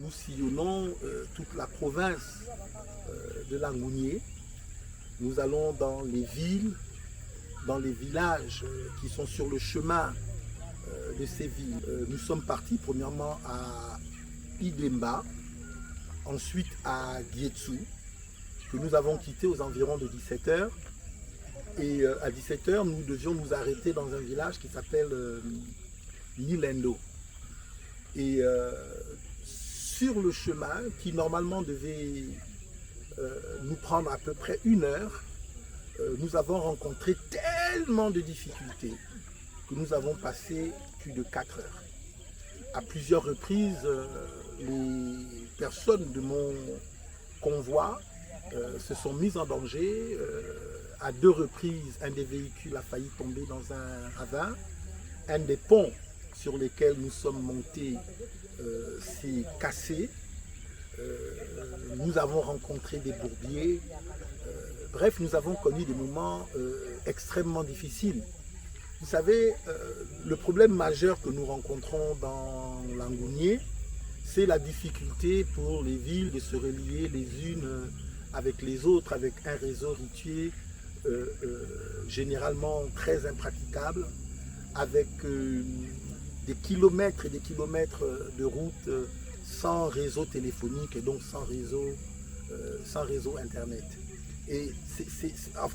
nous sillonnons toute la province de Langounié. Nous allons dans les villes, dans les villages qui sont sur le chemin de ces villes. Nous sommes partis premièrement à Idemba, ensuite à Gietsu, que nous avons quitté aux environs de 17 h. Et à 17 h, nous devions nous arrêter dans un village qui s'appelle Nilendo. Et sur le chemin, qui normalement devait nous prendre à peu près 1 heure, nous avons rencontré tellement de difficultés que nous avons passé plus de 4 heures. À plusieurs reprises, les personnes de mon convoi se sont mises en danger. À 2 reprises, un des véhicules a failli tomber dans un ravin. Un des ponts sur lesquels nous sommes montés s'est cassé. Nous avons rencontré des bourbiers. Bref, nous avons connu des moments extrêmement difficiles. Vous savez, le problème majeur que nous rencontrons dans Langounié, c'est la difficulté pour les villes de se relier les unes avec les autres, avec un réseau routier généralement très impraticable, avec des kilomètres et des kilomètres de route sans réseau téléphonique et donc sans réseau internet. Et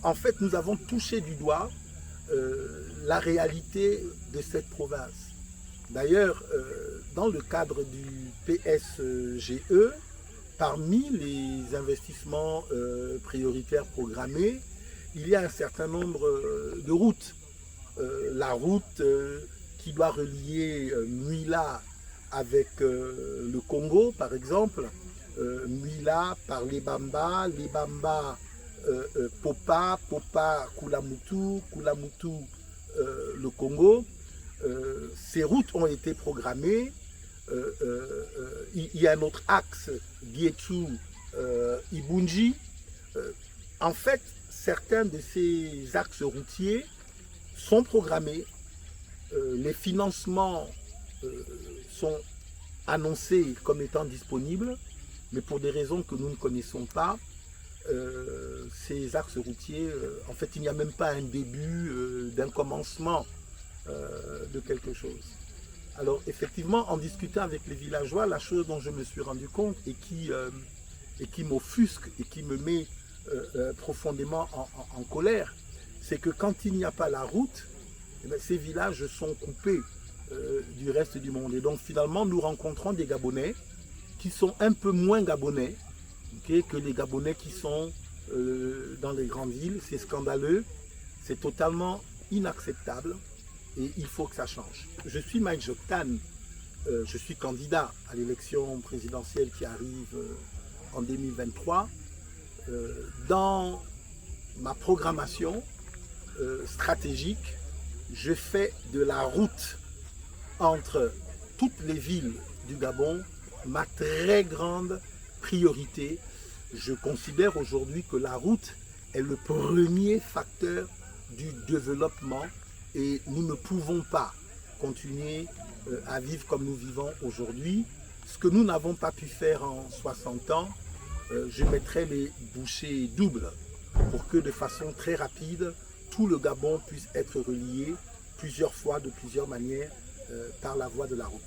en fait, nous avons touché du doigt la réalité de cette province. D'ailleurs, dans le cadre du PSGE, parmi les investissements prioritaires programmés, il y a un certain nombre de routes. La route qui doit relier Muila avec le Congo, par exemple, Muila par Lebamba, Lebamba Popa, Popa Kulamutu, Kulamutu le Congo. Ces routes ont été programmées. Il y a un autre axe, Gietsu, Ibunji. En fait, certains de ces axes routiers sont programmés. Les financements sont annoncés comme étant disponibles, mais pour des raisons que nous ne connaissons pas, ces axes routiers, en fait, il n'y a même pas un début d'un commencement de quelque chose. Alors, effectivement, en discutant avec les villageois, la chose dont je me suis rendu compte et qui m'offusque et qui me met profondément en colère, c'est que quand il n'y a pas la route, eh bien, ces villages sont coupés du reste du monde. Et donc, finalement, nous rencontrons des Gabonais qui sont un peu moins Gabonais que les Gabonais qui sont dans les grandes villes. C'est scandaleux, c'est totalement inacceptable et il faut que ça change. Je suis Mike Joktan, je suis candidat à l'élection présidentielle qui arrive en 2023. Dans ma programmation stratégique, je fais de la route entre toutes les villes du Gabon ma très grande priorité. Je considère aujourd'hui que la route est le premier facteur du développement et nous ne pouvons pas continuer à vivre comme nous vivons aujourd'hui. Ce que nous n'avons pas pu faire en 60 ans, je mettrai les bouchées doubles pour que de façon très rapide, tout le Gabon puisse être relié plusieurs fois, de plusieurs manières, par la voie de la route.